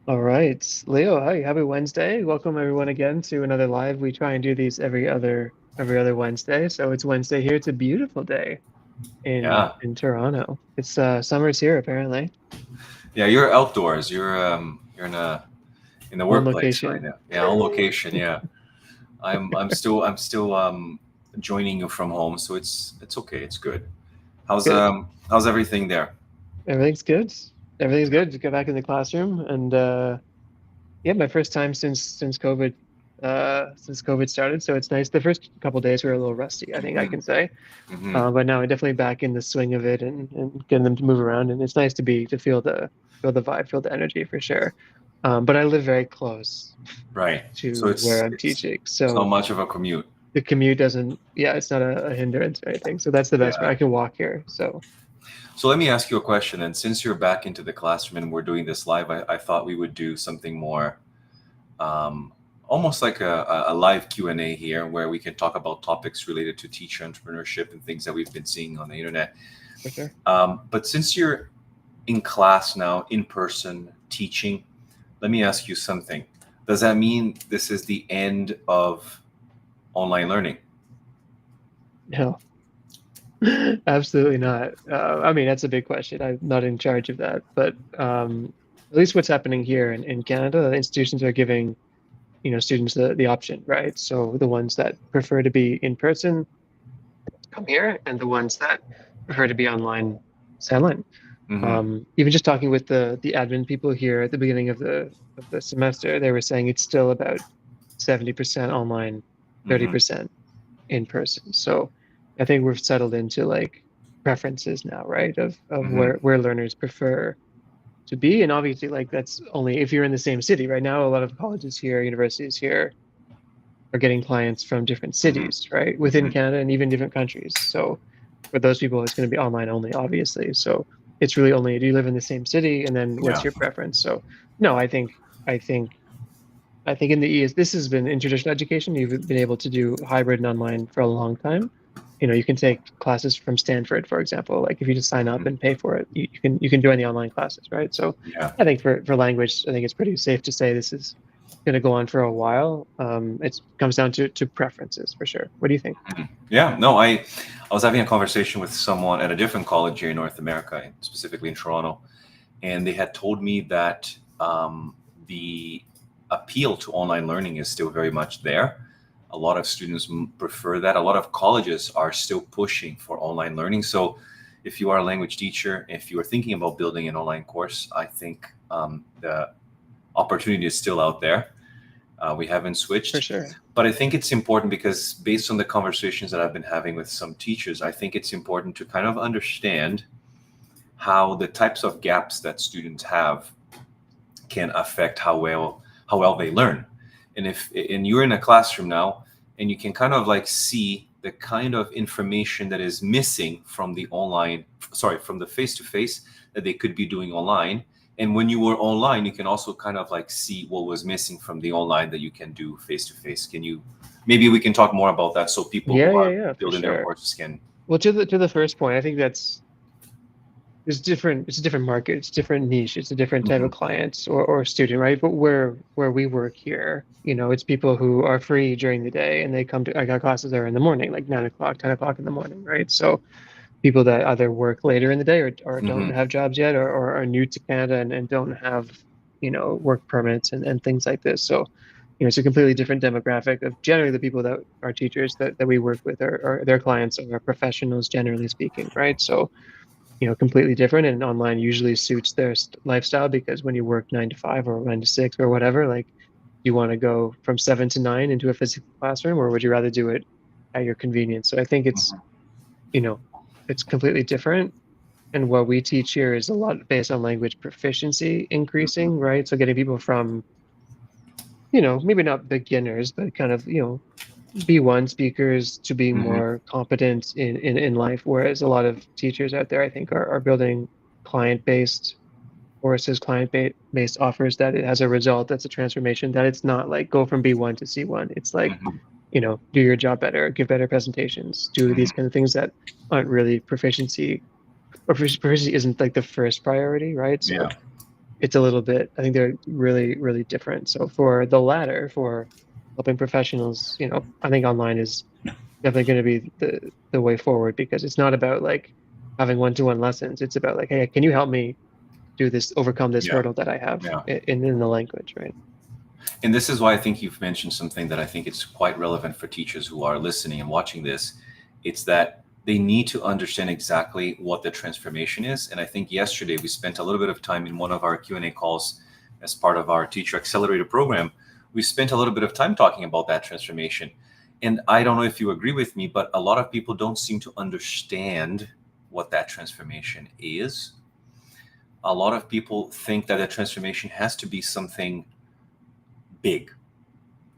All right, Leo, hi, happy Wednesday. Welcome everyone again to another live. We try and do these every other Wednesday. So it's Wednesday here. It's a beautiful day in Yeah, Toronto. It's summer's here apparently. yeah. You're outdoors. You're in the On workplace right location. now. Yeah, on location. Yeah, I'm still joining you from home, so it's okay. It's good. Good. How's everything there? Everything's good. Everything's good. Just got back in the classroom and yeah, my first time since COVID started. So it's nice. The first couple days were a little rusty, I think I Hmm. can say. Hmm. But now I'm definitely back in the swing of it and getting them to move around. And it's nice to feel the vibe, feel the energy for sure. But I live very close Right. So to where I'm teaching. it's not So much of a commute. the commute doesn't, yeah, it's not a hindrance or anything. So that's the best part. Yeah. I can walk here. So So let me ask you a question. And since you're back into the classroom and we're doing this live, I thought we would do something more um, almost like a live Q&A here where we can talk about topics related to teacher entrepreneurship and things that we've been seeing on the internet. for sure. But since you're in class now, in person, teaching, let me ask you something. Does that mean this is the end of online learning? No, absolutely not. I mean, that's a big question. I'm not in charge of that. But at least what's happening here in Canada, the institutions are giving students the option, right? So the ones that prefer to be in person come here, and the ones that prefer to be online stay online. Hmm. Even just talking with the admin people here at the beginning of the semester, they were saying it's still about 70% online, Hmm. 30% in person. So I think we've settled into like preferences now, right? Of Hmm. where learners prefer to be. And obviously, like that's only if you're in the same city. Right now, a lot of colleges here, universities here are getting clients from different Hmm. cities, right? Within Hmm. Canada and even different countries. So for those people, it's going to be online only, obviously. So it's really only do you live in the same city and then what's Yeah. your preference? So no, I think I think in the ES this has been in traditional education, you've been able to do hybrid and online for a long time. You can take classes from Stanford, for example. Like if you just sign up Mhm. and pay for it, you can join the online classes, right? So Yeah. I think for language, I think it's pretty safe to say this is going to go on for a while. It comes down to preferences for sure. What do you think? Mhm. Yeah. No, I was having a conversation with someone at a different college here in North America, specifically in Toronto, and they had told me that the appeal to online learning is still very much there. A lot of students prefer that. A lot of colleges are still pushing for online learning. So, if you are a language teacher, if you are thinking about building an online course, I think the opportunity is still out there. We haven't For switched. sure. But I think it's important because, based on the conversations that I've been having with some teachers, I think it's important to kind of understand how the types of gaps that students have can affect how well they learn. And you're in a classroom now, and you can kind of like see the kind of information that is missing from the online, sorry, from the face to face that they could be doing online. And when you were online, you can also kind of like see what was missing from the online that you can do face to face. Can you, maybe we can talk more about that so people Yeah, who yeah, are yeah, for building their sure. courses can. Well, to the first point, I think that's there's different it's a different market, it's a different niche, it's a different type Mhm. of client or student, right? But where we work here, it's people who are free during the day and they come to I got classes there in the morning, like 9 o'clock, 10 o'clock in the morning, right? So people that either work later in the day or don't Mhm. have jobs yet or are new to Canada and don't have, work permits and things like this. So, it's a completely different demographic of generally the people that are teachers that we work with are their clients are professionals, generally speaking, right? So, completely different and online usually suits their lifestyle because when you work 9 to 5 or 9 to 6 or whatever, like you want to go from 7 to 9 into a physical classroom or would you rather do it at your convenience? So I think Mhm. you know, it's completely different. And what we teach here is a lot based on language proficiency Mhm. increasing, right? So getting people from, maybe not beginners, but kind of, B1 speakers to being Mhm. more competent in life. Whereas a lot of teachers out there, I think, are building client-based courses, client-based offers that it has a result that's a transformation, that it's not like go from B1 to C1. It's like, Mhm. do your job better, give better presentations, do these Mhm. kind of things that aren't really proficiency, or proficiency isn't like the first priority, right? So Yeah. it's a little bit, I think they're really, really different. So for the latter, for helping professionals, I think online is definitely going to be the way forward, because it's not about like having one-to-one lessons. It's about like, hey, can you help me do this, overcome this Yeah, hurdle that I have yeah. in the language, right? And this is why I think you've mentioned something that I think it's quite relevant for teachers who are listening and watching this. It's that they need to understand exactly what the transformation is. And I think yesterday we spent a little bit of time in one of our Q&A calls as part of our Teacher Accelerator program. We spent a little bit of time talking about that transformation. And I don't know if you agree with me, but a lot of people don't seem to understand what that transformation is. A lot of people think that a transformation has to be something big.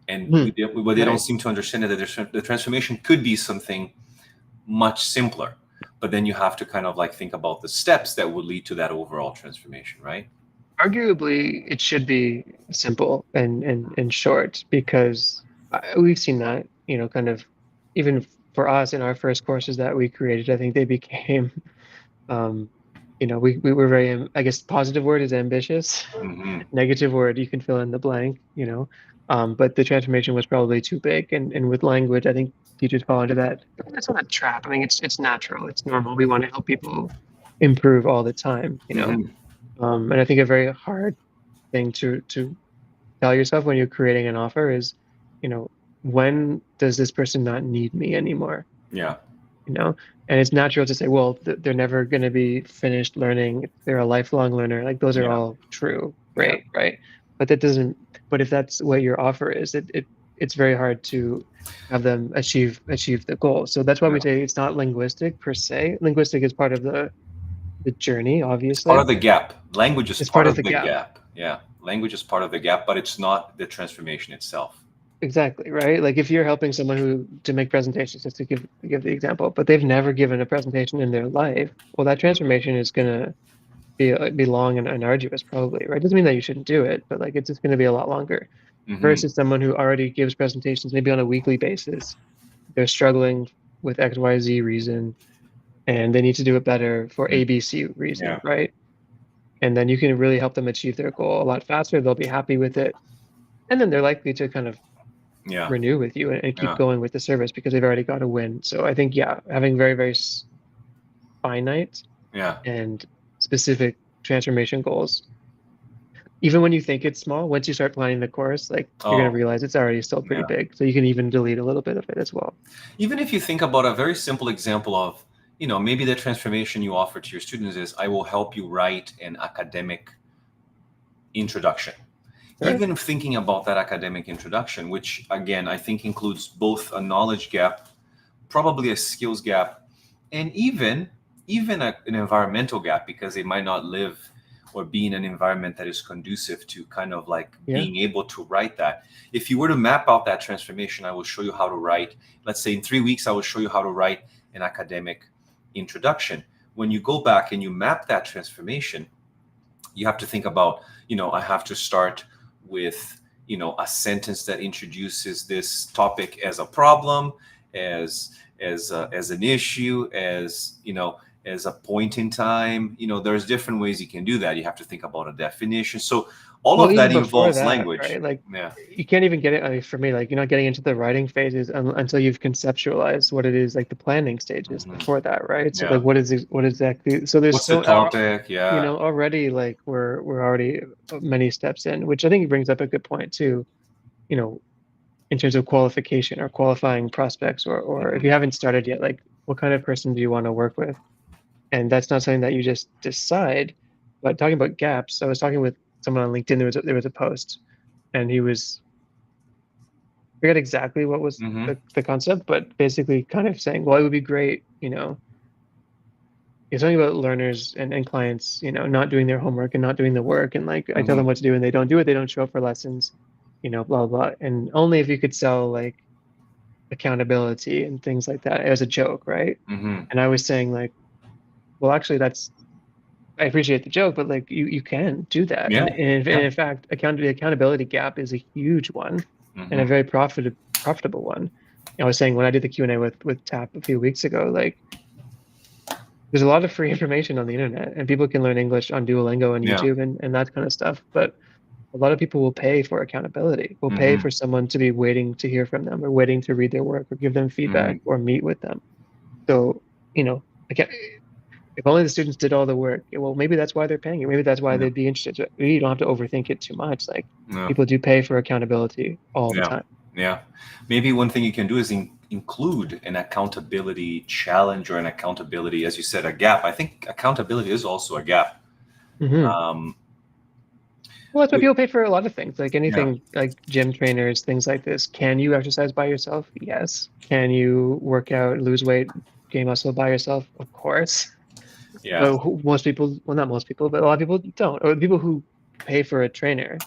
And what they don't Right. seem to understand is that the transformation could be something much simpler. But then you have to kind of like think about the steps that would lead to that overall transformation, right? Arguably, it should be simple and short, because we've seen that, kind of, even for us in our first courses that we created, I think they became, um, we were very, I guess, positive word is ambitious, Mm-hmm. negative word, you can fill in the blank, but the transformation was probably too big. And with language, I think teachers fall into that. That's not a trap. I mean, it's natural, it's normal. We want to help people improve all the time. Mm-hmm. And I think a very hard thing to tell yourself when you're creating an offer is, you know, when does this person not need me anymore? Yeah. You know, and it's natural to say, well, they're never going to be finished learning. They're a lifelong learner. Like those are Yeah. all true, Yeah. great, right? But that doesn't. But if that's what your offer is, it's very hard to have them achieve the goal. So that's why Yeah. we say it's not linguistic per se. Linguistic is part of the journey, It's part obviously. of the gap. Language is It's part part of of the the gap. gap. Yeah. Language is part of the gap, but it's not the transformation itself. Exactly, right? Like if you're helping someone who to make presentations, just to give the example, but they've never given a presentation in their life, well, that transformation is gonna be long and arduous, probably, right? Doesn't mean that you shouldn't do it, but like it's just gonna be a lot longer Mm-hmm. versus someone who already gives presentations maybe on a weekly basis. They're struggling with XYZ reason, and they need to do it better for ABC reason, Yeah. right? And then you can really help them achieve their goal a lot faster. They'll be happy with it, and then they're likely to kind of Yeah. renew with you and keep Yeah. going with the service because they've already got a win. So I think, yeah, having very, very finite Yeah. and specific transformation goals, even when you think it's small, once you start planning the course, like you're going to Oh, realize it's already still pretty yeah. big. So you can even delete a little bit of it as well. Even if you think about a very simple example of, maybe the transformation you offer to your students is, I will help you write an academic introduction. Right? Even thinking about that academic introduction, which again, I think includes both a knowledge gap, probably a skills gap, and even an environmental gap, because they might not live or be in an environment that is conducive to kind of like Yeah. being able to write that. If you were to map out that transformation, I will show you how to write. Let's say in 3 weeks, I will show you how to write an academic introduction. When you go back and you map that transformation, you have to think about, I have to start with, a sentence that introduces this topic as a problem, as an issue, as a point in time. There's different ways you can do that. You have to think about a definition. So all Well, of even that before involves that, language. right? Like Yeah. you can't even get it. I mean, for me, like you're not getting into the writing phases until you've conceptualized what it is, like the planning stages Mhm. before that, right? So like Yeah. what exactly? So there's What's the so topic? Yeah. already like we're already many steps in, which I think brings up a good point too, you know, in terms of qualification or qualifying prospects, or if Mhm. you haven't started yet, like what kind of person do you want to work with? And that's not something that you just decide. But talking about gaps, I was talking with someone on LinkedIn. There was a post, and he was, I forget exactly what was Mhm. the concept, but basically kind of saying, well, it would be great, it's something about learners and clients, not doing their homework and not doing the work. And like I tell Mhm. them what to do and they don't do it, they don't show up for lessons, blah, blah, blah. And only if you could sell like accountability and things like that as a joke, right? Mhm. And I was saying like, well, actually I appreciate the joke, but like you can do that. Yeah. And Yeah. in fact, the accountability gap is a huge one and a Mhm. very profitable one. I was saying when I did the Q&A with TAP a few weeks ago, like there's a lot of free information on the internet, and people can learn English on Duolingo and Yeah. YouTube and that kind of stuff. But a lot of people will pay for accountability, will pay Hmm. for someone to be waiting to hear from them or waiting to read their work or give them Hmm. feedback or meet with them. So, again, if only the students did all the work, well, maybe that's why they're paying you. Maybe that's why Yeah. they'd be interested. So you don't have to overthink it too much. Like Yeah. people do pay for accountability all the Yeah. time. Yeah. Maybe one thing you can do is include an accountability challenge or an accountability, as you said, a gap. I think accountability is also a gap. Hmm. Um, Well, that's why we- people pay for a lot of things, like yeah. anything, like gym trainers, things like this. Can you exercise by yourself? Yes. Can you work out, lose weight, gain muscle by yourself? Of course. Yeah. But most people, well, not most people, but a lot of people don't. Or the people who pay for a trainer,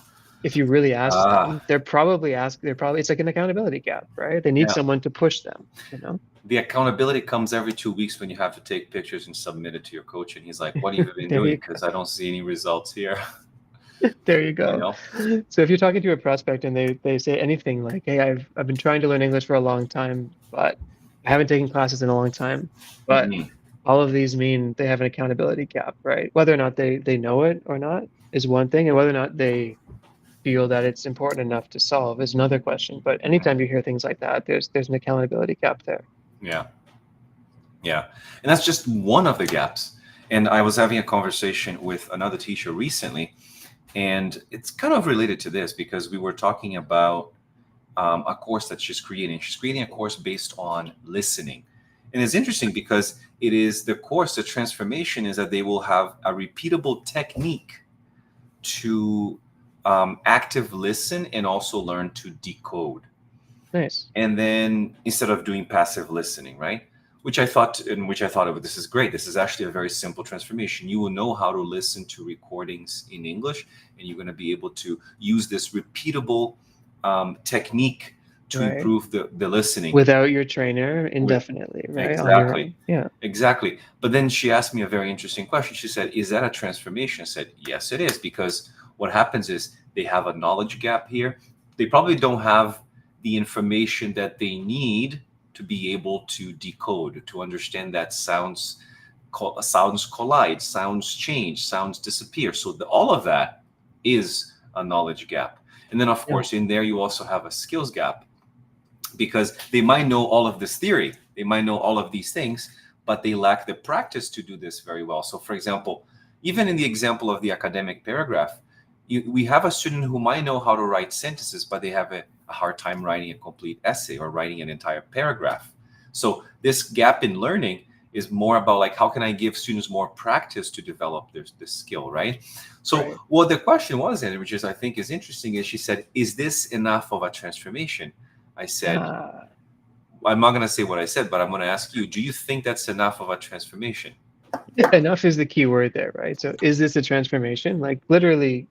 if you really ask Ah, them, it's like an accountability gap, right? They need yeah. someone to push them, you know? The accountability comes every 2 weeks when you have to take pictures and submit it to your coach, and he's like, "What have you been There doing? you Because I don't see any results here." There you You go. know? So if you're talking to a prospect and they say anything like, "Hey, I've been trying to learn English for a long time, but I haven't taken classes in a long time, but Mhm. all of these mean they have an accountability gap," right? Whether or not they know it or not is one thing, and whether or not they feel that it's important enough to solve is another question. But anytime you hear things like that, there's an accountability gap there. Yeah. Yeah. And that's just one of the gaps. And I was having a conversation with another teacher recently, and it's kind of related to this because we were talking about a course that she's creating. She's creating a course based on listening. And it's interesting because it is the course, the transformation is that they will have a repeatable technique to active listen and also learn to decode. Nice. And then instead of doing passive listening, right? Which I thought, this is great. This is actually a very simple transformation. You will know how to listen to recordings in English, and you're going to be able to use this repeatable technique to Right. improve the listening. Without your trainer indefinitely, right? On your own. Exactly. Yeah. Exactly. But then she asked me a very interesting question. She said, "Is that a transformation?" I said, "Yes, it is," because what happens is they have a knowledge gap here. They probably don't have the information that they need to be able to decode, to understand that sounds collide, sounds change, sounds disappear. So all of that is a knowledge gap. And then, of course, in there you also have a skills gap, because they might know all of this theory, they might know all of these things, but they lack the practice to do this very well. So, for example, even in the example of the academic paragraph, we have a student who might know how to write sentences, but they have a hard time writing a complete essay or writing an entire paragraph. So this gap in learning is more about like, how can I give students more practice to develop this skill, right? So Right. what the question was, and which is I think is interesting, is she said, "Is this enough of a transformation?" I said, I'm not going to say what I said, but I'm going to ask you, do you think that's enough of a transformation? Enough is the key word there, right? So is this a transformation? Like literally,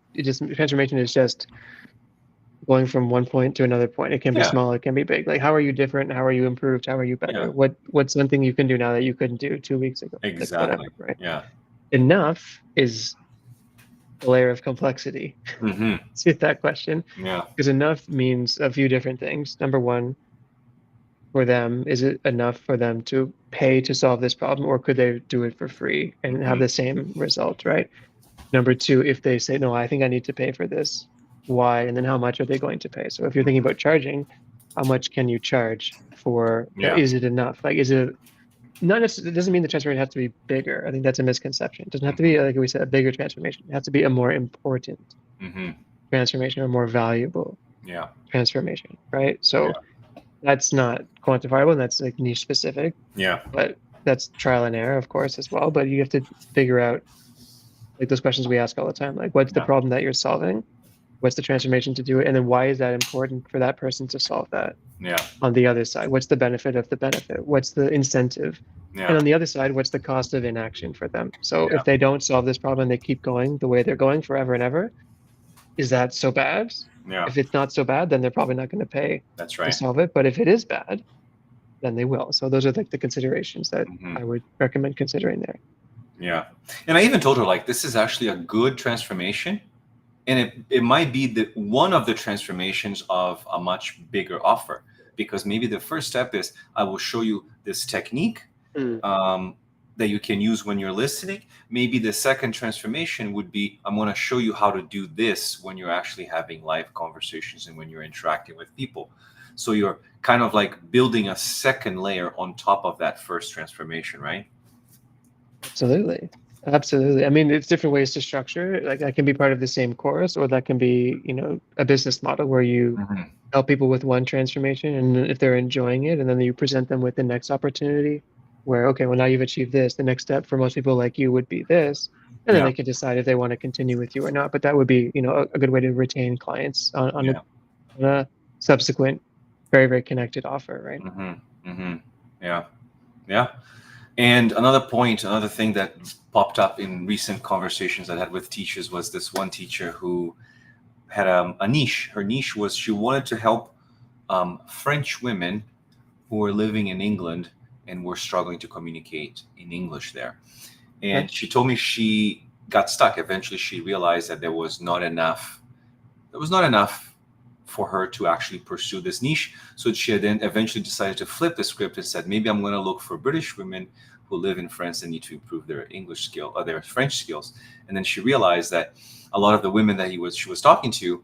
transformation is just going from one point to another point. It can be Yeah. small, it can be big. Like how are you different? How are you improved? How are you better? Yeah. What's something you can do now that you couldn't do 2 weeks ago? Like Exactly. whatever, right? Yeah. Enough is a layer of complexity Hmm. to that question. Yeah. Because enough means a few different things. Number one, for them, is it enough for them to pay to solve this problem, or could they do it for free and have the same result, right? Number two, if they say, no, I think I need to pay for this, why? And then how much are they going to pay? So if you're thinking about charging, how much can you charge for, Yeah. is it enough? Like, is it not necessarily, it doesn't mean the transformation has to be bigger. I think that's a misconception. It doesn't have to be, like we said, a bigger transformation. It has to be a more important Hmm. transformation or more valuable Yeah. transformation, right? So that's not quantifiable, and that's like niche specific, Yeah. but that's trial and error, of course, as well. But you have to figure out like those questions we ask all the time, like what's the Yeah. problem that you're solving? What's the transformation to do it? And then why is that important for that person to solve that? Yeah. On the other side, what's the benefit of the benefit? What's the incentive? And Yeah. on the other side, what's the cost of inaction for them? So Yeah. if they don't solve this problem, they keep going the way they're going forever and ever. Is that so bad? Yeah. If it's not so bad, then they're probably not going to pay That's to right. solve it. But if it is bad, then they will. So those are like the considerations that Mhm. I would recommend considering there. Yeah. And I even told her, like, this is actually a good transformation. And it might be one of the transformations of a much bigger offer, because maybe the first step is I will show you this technique. that you can use when you're listening. Maybe the second transformation would be, I'm going to show you how to do this when you're actually having live conversations and when you're interacting with people. So you're kind of like building a second layer on top of that first transformation, right? Absolutely. Absolutely. I mean, it's different ways to structure it. Like that can be part of the same course, or that can be, a business model where you Mm-hmm. help people with one transformation, and if they're enjoying it, and then you present them with the next opportunity where, okay, well, now you've achieved this. The next step for most people like you would be this, and then Yeah. they can decide if they want to continue with you or not. But that would be, a good way to retain clients Yeah. on a subsequent, very, very connected offer, right? Mm-hmm. Mm-hmm. Yeah. Yeah. And another thing that popped up in recent conversations I had with teachers was this one teacher who had a niche. Her niche was she wanted to help French women who were living in England and were struggling to communicate in English there. Okay. And she told me she got stuck. Eventually, she realized that there was not enough. There was not enough for her to actually pursue this niche. So she then eventually decided to flip the script and said, maybe I'm going to look for British women who live in France and need to improve their English skill or their French skills. And then she realized that a lot of the women that she was talking to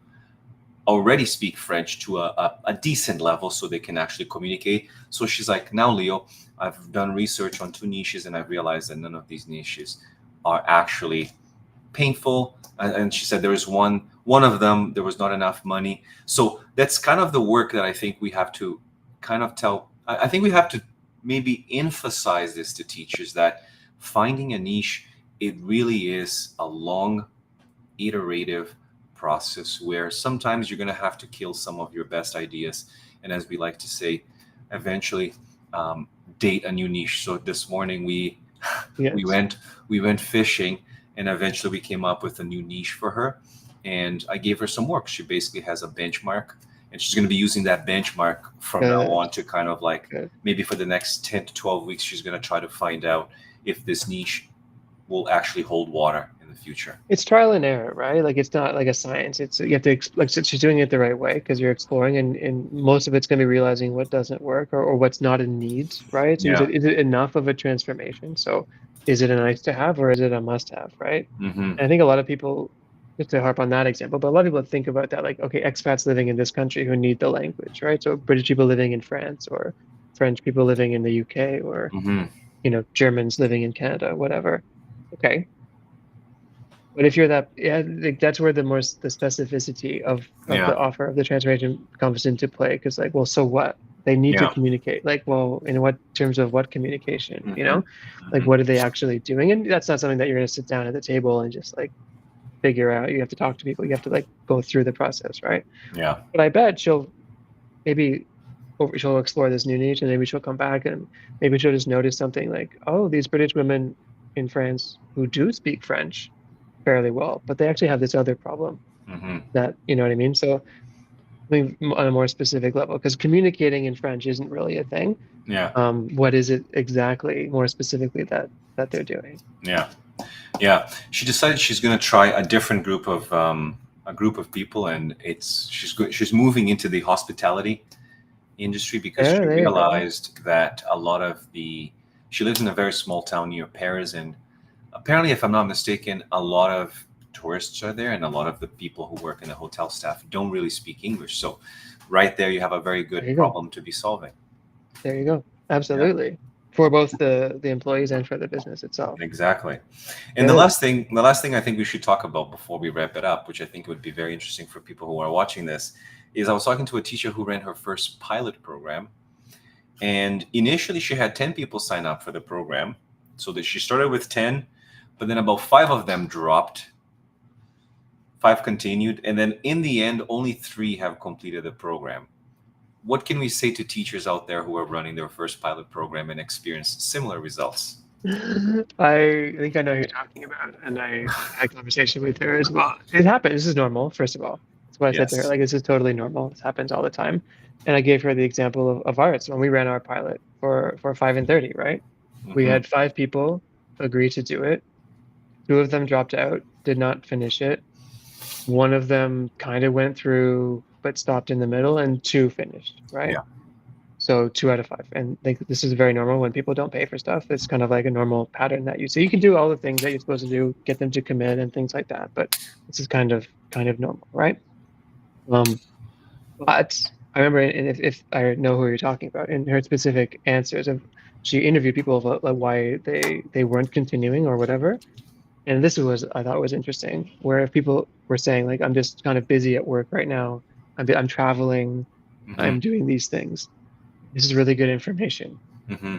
already speak French to a decent level so they can actually communicate. So she's like, now, Leo, I've done research on 2 niches and I've realized that none of these niches are actually painful. And she said there was one of them, there was not enough money. So that's kind of the work that I think we have to kind of tell. I think we have to maybe emphasize this to teachers that finding a niche, it really is a long, iterative process where sometimes you're going to have to kill some of your best ideas. And as we like to say, eventually date a new niche. So this morning we Yes. we went fishing and eventually we came up with a new niche for her. And I gave her some work. She basically has a benchmark and she's going to be using that benchmark from now Good. on to kind of like Good. maybe for the next 10 to 12 weeks, she's going to try to find out if this niche will actually hold water in the future. It's trial and error, right? Like it's not like a science. It's you have to like so she's doing it the right way because you're exploring, and most of it's going to be realizing what doesn't work or what's not in need, right? So is Yeah. it enough of a transformation? So is it a nice to have or is it a must have, right? Mm-hmm. And I think a lot of people, just to harp on that example, but a lot of people think about that like, okay, expats living in this country who need the language, right? So British people living in France or French people living in the UK or Mm-hmm. Germans living in Canada, whatever. Okay. But if you're that, yeah, like that's where the specificity of Yeah. the offer of the transformation comes into play. Because like, well, so what? They need to Yeah. communicate. Like, well, in what terms of what communication? Mm-hmm. Like Mm-hmm. what are they actually doing? And that's not something that you're going to sit down at the table and just like figure out. You have to talk to people. You have to like go through the process, right? Yeah. But I bet maybe she'll explore this new niche, and maybe she'll come back and maybe she'll just notice something like, oh, these British women in France who do speak French fairly well, but they actually have this other problem Mm-hmm. that, you know what I mean? So I mean, on a more specific level, because communicating in French isn't really a thing. Yeah. What is it exactly, more specifically, that they're doing? Yeah. Yeah. She decided she's going to try a different a group of people, and she's moving into the hospitality industry because she There you go. realized that she lives in a very small town near Paris, and apparently, if I'm not mistaken, a lot of tourists are there, and a lot of the people who work in the hotel staff don't really speak English. So, right there, you have a very There good you go. problem to be solving. There you go. Yeah, Absolutely. For both the employees and for the business itself. exactly. And Good. the last thing I think we should talk about before we wrap it up, which I think would be very interesting for people who are watching this, is I was talking to a teacher who ran her first pilot program, and initially she had 10 people sign up for the program, so that she started with 10, but then about 5 of them dropped. 5 continued, and then in the end, only 3 have completed the program. What can we say to teachers out there who are running their first pilot program and experience similar results? I think I know who you're talking about, and I had a conversation with her as well. It happens. This is normal, first of all. That's what I said to her. Yes. Like, this is totally normal. This happens all the time. And I gave her the example of ours when we ran our pilot for 5 and 30, right? We Hmm. had 5 people agree to do it. 2 of them dropped out, did not finish it. One of them kind of went through but stopped in the middle, and 2 finished, right? Yeah. So 2 out of 5. And this is very normal when people don't pay for stuff. It's kind of like a normal pattern that you see. You can do all the things that you're supposed to do, get them to commit and things like that. But this is kind of normal, right? But I remember, and if I know who you're talking about, in her specific answers of, she interviewed people about like why they weren't continuing or whatever. And this was, I thought was interesting, where if people were saying like, I'm just kind of busy at work right now, I'm traveling, I'm doing these things. This is really good information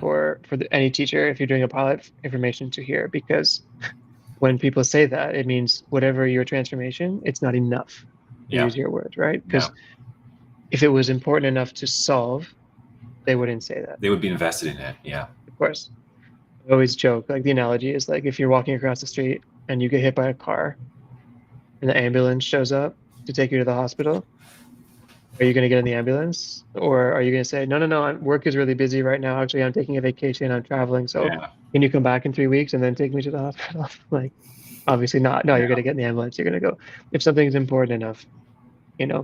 for any teacher if you're doing a pilot, information to hear, because when people say that, it means whatever your transformation, it's not enough, to use your word, right? Because if it was important enough to solve, they wouldn't say that. They would be invested in it. Yeah. Of course. I always joke, like the analogy is like if you're walking across the street and you get hit by a car and the ambulance shows up to take you to the hospital, are you going to get in the ambulance, or are you going to say, no, work is really busy right now. Actually, I'm taking a vacation. I'm traveling. So can you come back in 3 weeks and then take me to the hospital? Like, obviously not. No, you're going to get in the ambulance. You're going to go. If something's important enough,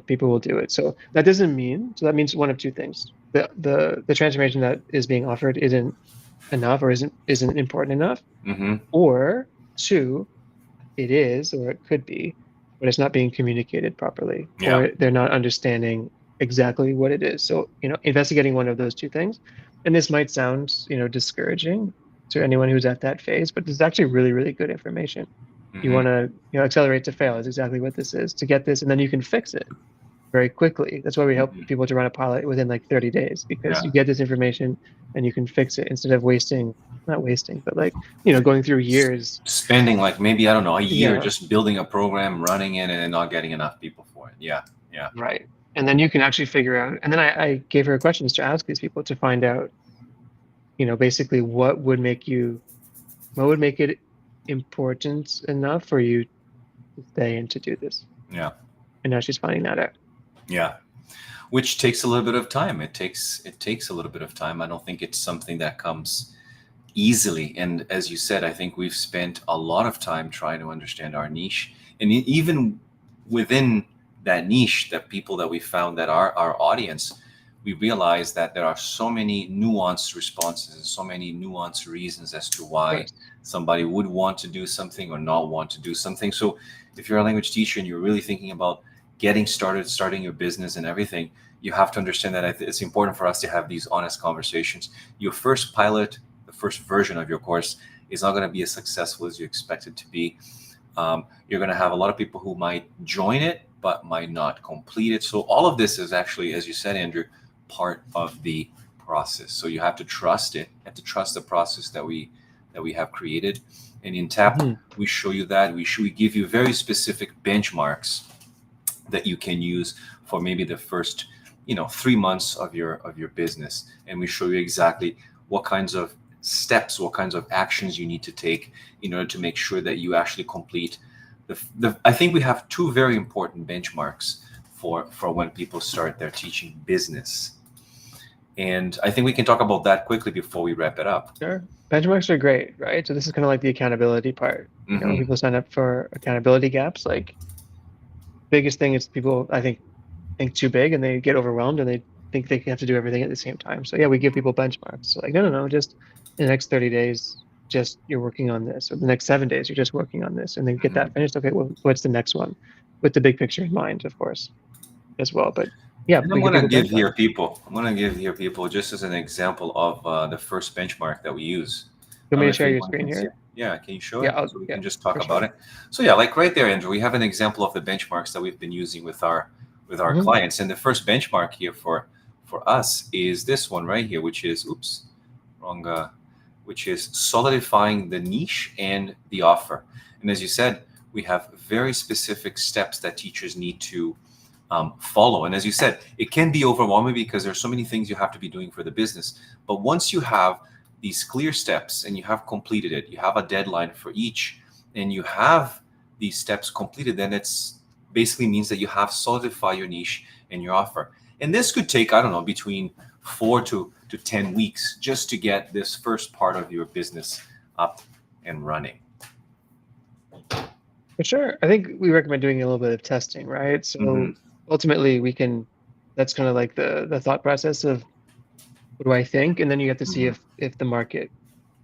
people will do it. So that doesn't mean, so that means one of two things. The transformation that is being offered isn't enough or isn't important enough. Or two, it is, or it could be, but it's not being communicated properly, or they're not understanding exactly what it is. So, investigating one of those two things, and this might sound, discouraging to anyone who's at that phase, but this is actually really, really good information. You want to, accelerate to fail is exactly what this is, to get this, and then you can fix it very quickly. That's why we help people to run a pilot within like 30 days, because you get this information and you can fix it instead of not wasting, but like, going through years. Spending like maybe, I don't know, a year just building a program, running it, and then not getting enough people for it. Yeah. Right. And then you can actually figure out, and then I gave her questions to ask these people to find out, basically what would make it important enough for you to stay and to do this. Yeah. And now she's finding that out. Yeah. Which takes a little bit of time. It takes a little bit of time. I don't think it's something that comes easily. And as you said, I think we've spent a lot of time trying to understand our niche. And even within that niche, that people that we found that are our audience, we realize that there are so many nuanced responses and so many nuanced reasons as to why somebody would want to do something or not want to do something. So if you're a language teacher and you're really thinking about getting started, starting your business and everything, you have to understand that it's important for us to have these honest conversations. Your first pilot, the first version of your course, is not going to be as successful as you expect it to be. You're going to have a lot of people who might join it, but might not complete it. So all of this is actually, as you said, Andrew, part of the process. So you have to trust it. You have to trust the process that we have created. And in TAP, we show you that. We give you very specific benchmarks that you can use for maybe the first 3 months of your business, and we show you exactly what kinds of steps, what kinds of actions you need to take in order to make sure that you actually complete I think we have two very important benchmarks for when people start their teaching business, and I think we can talk about that quickly before we wrap it up. Sure. Benchmarks are great, right? So this is kind of like the accountability part. When people sign up for accountability gaps, like, biggest thing is people, I think too big and they get overwhelmed and they think they have to do everything at the same time. So we give people benchmarks. So like, no, just in the next 30 days, just you're working on this, or the next 7 days, you're just working on this, and then get that finished. Okay, well, what's the next one? With the big picture in mind, of course, as well. But I'm going to give here people just as an example of the first benchmark that we use. You want me to share your screen here? Yeah, can you show it? So we can just talk about it. So like right there, Andrew, we have an example of the benchmarks that we've been using with our clients. And the first benchmark here for us is this one right here, which is which is solidifying the niche and the offer. And as you said, we have very specific steps that teachers need to follow. And as you said, it can be overwhelming because there's so many things you have to be doing for the business. But once you have these clear steps and you have completed it, you have a deadline for each, and you have these steps completed, then it's basically means that you have solidified your niche and your offer. And this could take, I don't know, between 4 to 10 weeks just to get this first part of your business up and running. For sure. I think we recommend doing a little bit of testing, right? So ultimately that's kind of like the thought process of what do I think, and then you have to see Mhm. if the market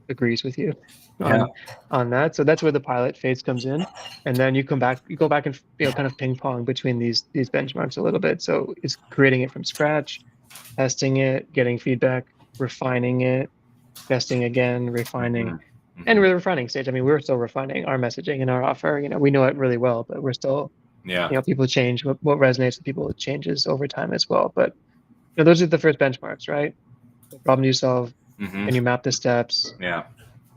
agrees with you Yeah. on that. So that's where the pilot phase comes in, and then you go back and kind of ping pong between these benchmarks a little bit. So it's creating it from scratch, testing it, getting feedback, refining it, testing again, refining, Mhm. and Mhm. we're the refining stage. I mean, we're still refining our messaging and our offer. We know it really well, but we're still, Yeah. people change. What resonates with people changes over time as well. But those are the first benchmarks, right? The problem you solve, Mhm. and you map the steps. Yeah.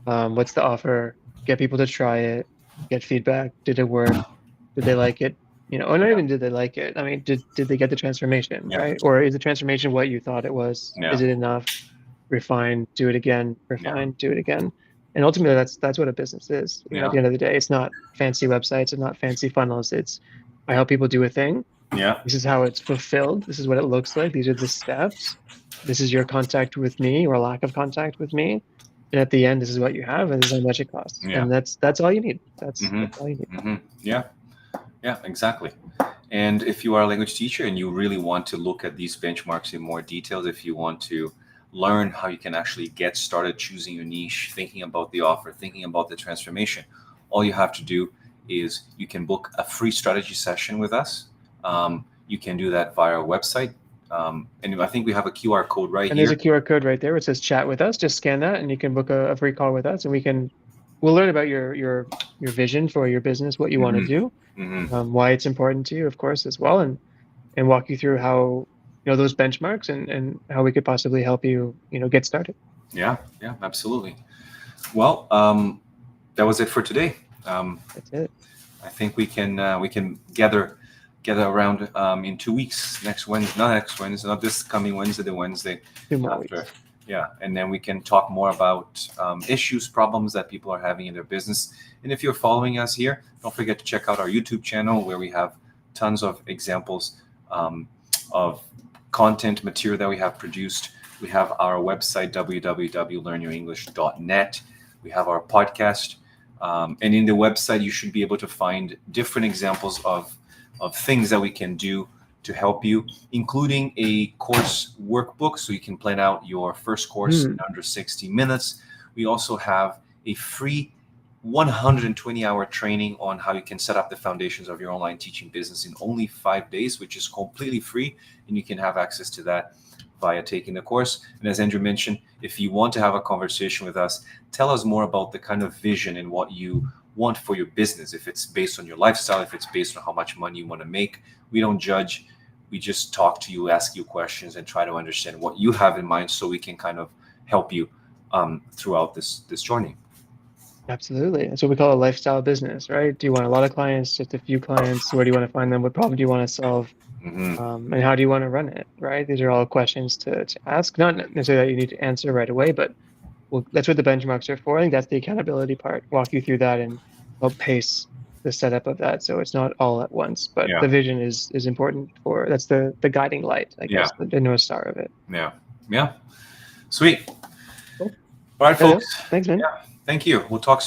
What's the offer? Get people to try it, get feedback. Did it work? Did they like it? Or not Yeah. even did they like it. I mean, did they get the transformation, Yeah. right? Or is the transformation what you thought it was? Yeah. Is it enough? Refine, do it again, Yeah. refine, do it again. And ultimately that's what a business is. At Yeah. the end of the day, it's not fancy websites, it's not fancy funnels. It's I help people do a thing. Yeah. This is how it's fulfilled. This is what it looks like. These are the steps. This is your contact with me or lack of contact with me. And at the end, this is what you have, and this is how much it costs. Yeah. And that's all you need. That's Mhm. all you need. Mhm. Yeah. Yeah. Exactly. And if you are a language teacher and you really want to look at these benchmarks in more details, if you want to learn how you can actually get started choosing your niche, thinking about the offer, thinking about the transformation, all you have to do is you can book a free strategy session with us. You can do that via our website. And I think we have a QR code right And there's a here. QR code right there where it says chat with us. Just scan that and you can book a free call with us, and we'll learn about your vision for your business, what you want to Hmm. do, Hmm. why it's important to you, of course, as well, and walk you through how those benchmarks and how we could possibly help you get started. Yeah, yeah, absolutely. Well, that was it for today. Um, That's it. I think we can gather around in 2 weeks. Next Wednesday, not next Wednesday, not this coming Wednesday, the Wednesday 2 more weeks. after. Yeah, and then we can talk more about issues, problems that people are having in their business. And if you're following us here, don't forget to check out our YouTube channel where we have tons of examples of content material that we have produced. We have our website www.learnyourenglish.net. We have our podcast. And in the website, you should be able to find different examples of things that we can do to help you, including a course workbook so you can plan out your first course in under 60 minutes. We also have a free 120-hour training on how you can set up the foundations of your online teaching business in only 5 days, which is completely free. And you can have access to that via taking the course. And as Andrew mentioned, if you want to have a conversation with us, tell us more about the kind of vision and what you want for your business. If it's based on your lifestyle, if it's based on how much money you want to make, we don't judge. We just talk to you, ask you questions, and try to understand what you have in mind so we can kind of help you throughout this journey. Absolutely. That's what we call a lifestyle business, right? Do you want a lot of clients, just a few clients? Where do you want to find them? What problem do you want to solve? Hmm. And how do you want to run it, right? These are all questions to ask, not necessarily that you need to answer right away, but that's what the benchmarks are for. I think that's the accountability part. Walk you through that and help pace the setup of that, so it's not all at once. But Yeah, the vision is important that's the guiding light, I yeah, guess, the North Star of it. yeah, yeah. Sweet. Cool. All right, Yeah, folks. thanks, man. Yeah, thank you. We'll talk soon.